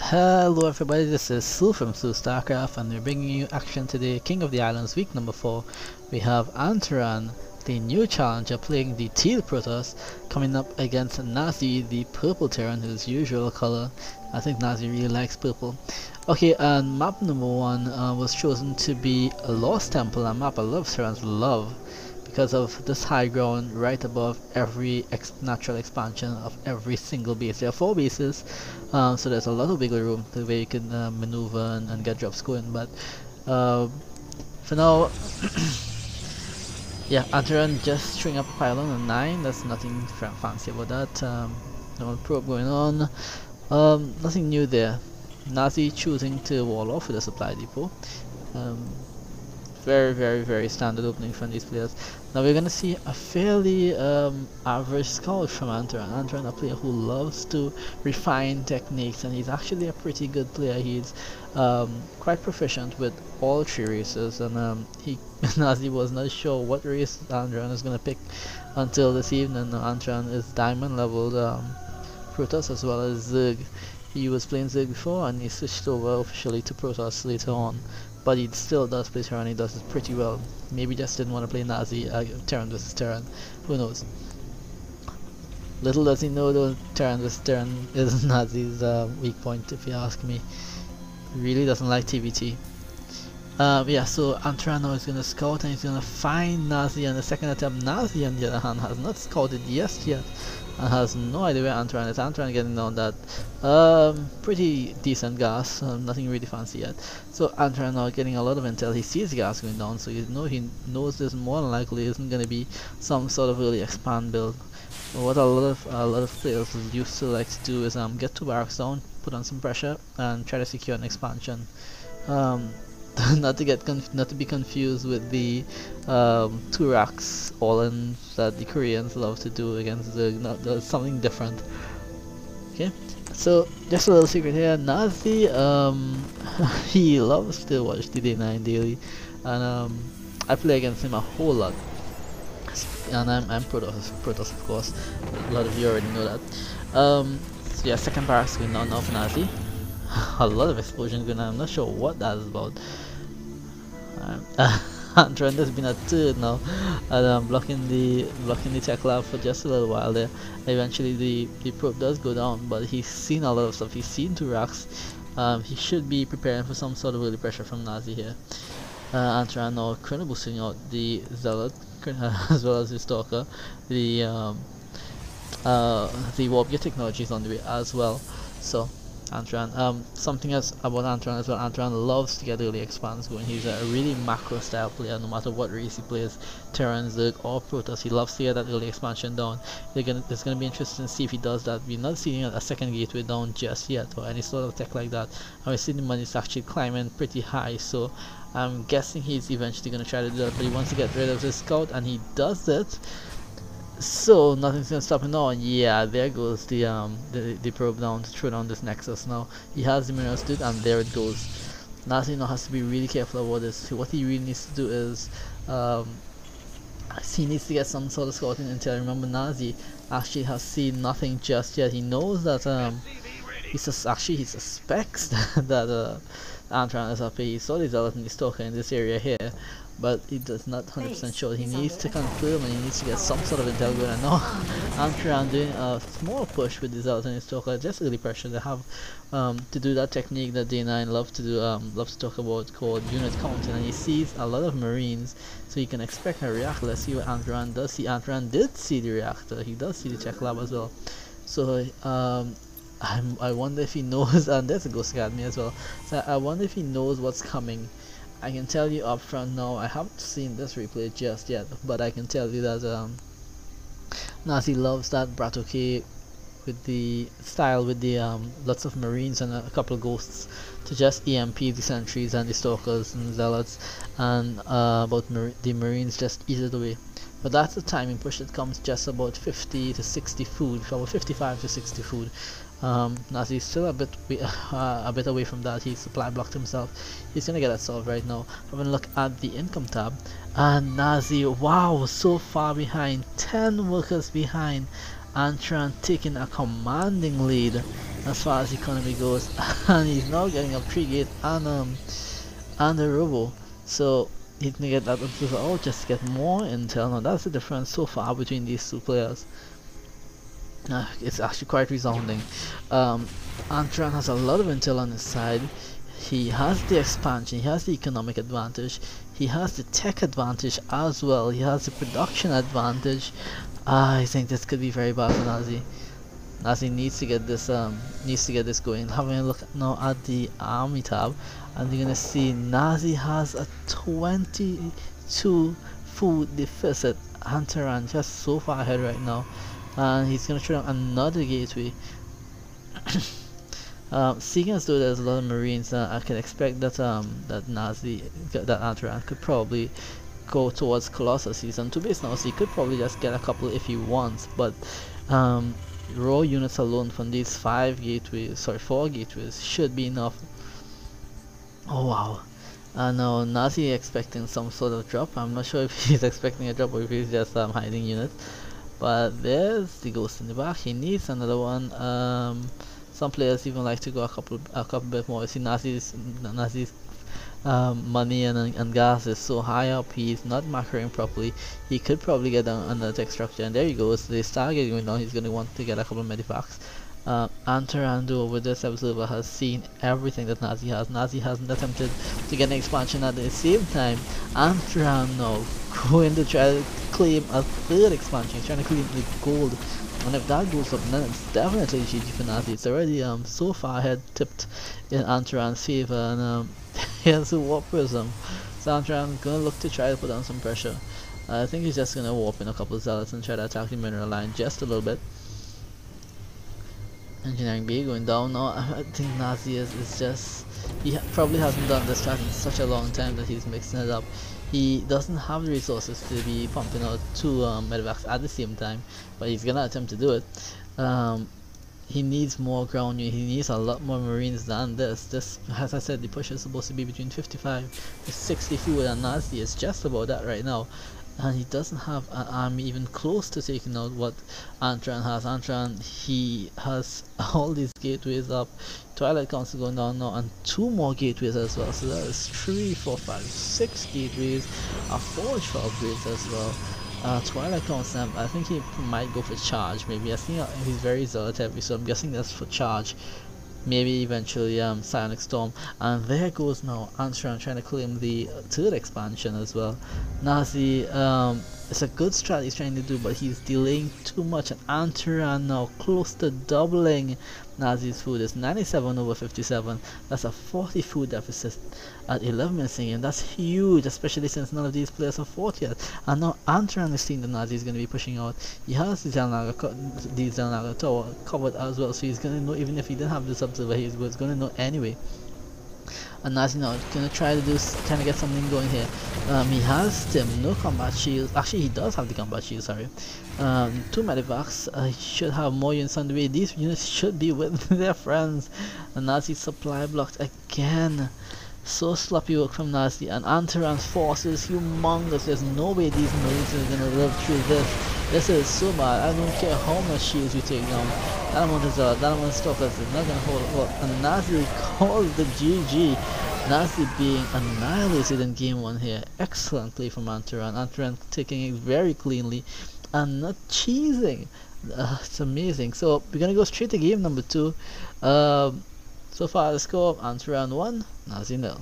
Hello everybody, this is Sue from SueStarcraft and we're bringing you action today, King of the Islands week number 4. We have Antaran, the new challenger, playing the teal Protoss, coming up against Nazy, the purple Terran, his usual color. I think Nazy really likes purple. Okay, and map number 1 was chosen to be a Lost Temple, a map I love Terrans love, because of this high ground right above every natural expansion of every single base. There are 4 bases, so there's a lot of wiggle room the way you can maneuver and get drops going. But for now, yeah, Antaran just string up a pylon on 9. That's nothing fancy about that. No probe going on. Nothing new there. Nazi choosing to wall off with a supply depot. Very standard opening from these players. Now we're gonna see a fairly average scout from Antaran. Antaran, a player who loves to refine techniques, and he's actually a pretty good player. He's quite proficient with all 3 races, and Nazi was not sure what race Antaran is gonna pick until this evening. Antaran is diamond leveled Protoss as well as Zerg. He was playing Zerg before and he switched over officially to Protoss later on, but he still does play Terran. He does it pretty well. Maybe just didn't want to play Nazi Terran versus Terran. Who knows? Little does he know though, Terran versus Terran is Nazi's weak point, if you ask me. He really doesn't like TVT. Yeah, so Antaran now is going to scout and he's going to find Nazi on the second attempt. Nazi on the other hand has not scouted just yet and has no idea where Antaran is. Antaran getting down that pretty decent gas, nothing really fancy yet. So Antaran now getting a lot of intel. He sees gas going down, so he knows this more than likely isn't going to be some sort of early expand build. What a lot of players used to like to do is get 2 barracks down, put on some pressure, and try to secure an expansion. not to be confused with the 2 racks all-in that the Koreans love to do against there's something different. Okay, so just a little secret here, Nazi he loves to watch the Day9 daily, and I play against him a whole lot, and I'm Protoss of course. A lot of you already know that. So yeah, second barracks going down now for Nazi. A lot of explosions going on. I'm not sure what that is about. Antaran has been a turd now, and blocking the tech lab for just a little while there. Eventually the probe does go down, but he's seen a lot of stuff. He's seen 2 racks. He should be preparing for some sort of early pressure from Nazi here. Antaran now currently boosting out the Zealot as well as the Stalker. The warp gear technology is on the way as well. So Antaran, something else about Antaran as well, Antaran loves to get early expands going. He's a really macro style player, no matter what race he plays, Terran, Zerg or Protoss. He loves to get that early expansion down. It's gonna be interesting to see if he does that. We're not seeing a second gateway down just yet, or any sort of tech like that, and we're seeing the money is actually climbing pretty high, so I'm guessing he's eventually gonna try to do that, but he wants to get rid of his scout, and he does it. So nothing's gonna stop him now. Yeah, there goes the probe down to throw down this nexus now. He has the minerals to it, and there it goes. Nazi now has to be really careful about this. What he really needs to do is he needs to get some sort of scouting intel. Remember, Nazi actually has seen nothing just yet. He knows that he suspects that Antaran is up here. He saw the Zealot and the Stalker in this area here, but he does not 100% sure. He needs to confirm, and he needs to get some sort of intel going. And now Antaran doing a small push with the Zealot and the Stalker, just early pressure. They have to do that technique that Day9 loves to do, loves to talk about, called unit counting, and he sees a lot of Marines, so he can expect a reactor. Let's see what Antaran does see. Antaran did see the reactor. He does see the tech lab as well. So I wonder if he knows, and there's a Ghost Academy as well, so I wonder if he knows what's coming. I can tell you up front now, I haven't seen this replay just yet, but I can tell you that Nazi loves that Bratoke with the style, with the lots of Marines and a couple of Ghosts to just EMP the sentries and the Stalkers and Zealots, and the Marines just eat it away. But that's the timing push that comes just about 50 to 60 food, about 55 to 60 food. Nazi's still a bit away from that. He supply blocked himself. He's gonna get that solved right now. Having a look at the income tab, and Nazi, wow, so far behind, 10 workers behind. Antaran taking a commanding lead as far as economy goes, and he's now getting up 3 gate and the robo. So he can get that observer out just to get more intel. Now that's the difference so far between these two players. It's actually quite resounding. Antaran has a lot of intel on his side. He has the expansion, he has the economic advantage, he has the tech advantage as well, he has the production advantage. I think this could be very bad for Nazy. Nazy needs to get this going. Having a look now at the army tab, and you're gonna see Nazy has a 22 food deficit. Antaran just so far ahead right now, and he's gonna try another gateway. Seeing as though there's a lot of Marines, I can expect that that Antaran could probably go towards Colossus season 2 base now, so he could probably just get a couple if he wants, but raw units alone from these 4 gateways should be enough. Oh wow. Now Nazi expecting some sort of drop. I'm not sure if he's expecting a drop or if he's just hiding units. But there's the ghost in the back. He needs another one. Some players even like to go a couple bit more. You see Nazi's money and gas is so high up, he's not macroing properly. He could probably get another tech structure, and there he goes. The target going down. He's going to want to get a couple of medipacks. Antaran over this observer has seen everything that Nazy has. Nazy hasn't attempted to get an expansion at the same time. Antaran now going to try to claim a 3rd expansion. He's trying to claim the gold. And if that goes up, then it's definitely GG for Nazy. It's already so far ahead, tipped in Antaran's favor, and he has a warp prism. So Antaran's gonna look to try to put on some pressure. I think he's just gonna warp in a couple of zealots and try to attack the mineral line just a little bit. Engineering B going down now. I think Nazy is just, he probably hasn't done this strat in such a long time that he's mixing it up. He doesn't have the resources to be pumping out 2 medevacs at the same time, but he's gonna attempt to do it. He needs more ground unit, he needs a lot more marines than this. This, as I said, the push is supposed to be between 55 to 60 food, and Nazy is just about that right now. And he doesn't have an army even close to taking out what Antaran has. Antaran, he has all these gateways up. Twilight Council going down now, and 2 more gateways as well. So that is 3, 4, 5, 6 gateways. A forge for upgrades as well. Twilight Council, I think he might go for charge. Maybe I think he's very zealot heavy, so I'm guessing that's for charge. Maybe eventually Psionic Storm. And there goes now Antaran trying to claim the 3rd expansion as well. Nazy, it's a good strat he's trying to do, but he's delaying too much, and Antaran now close to doubling Nazy's food. It's 97 over 57. That's a 40 food deficit at 11 minutes in, and that's huge, especially since none of these players are fought yet. And now Antaran is seeing the Nazy is going to be pushing out. He has the Zelnaga tower covered as well, so he's going to know. Even if he didn't have this observer, he's going to know anyway. And Nazy now gonna try to get something going here. He has Stim, no combat shields. Actually, he does have the combat shield, sorry. 2 medevacs. He should have more units on the way. These units should be with their friends. And Nazy supply blocked again. So sloppy work from Nazy, and Antaran's force is humongous. There's no way these marines are gonna live through this. This is so bad. I don't care how much shields you take down. That amount of stuff that's not gonna hold up. And Nazy calls the GG. Nazy being annihilated in game 1 here. Excellent play from Antaran. Antaran taking it very cleanly and not cheesing. It's amazing. So we're gonna go straight to game number 2. So far the score, Antaran 1, Nazy 0.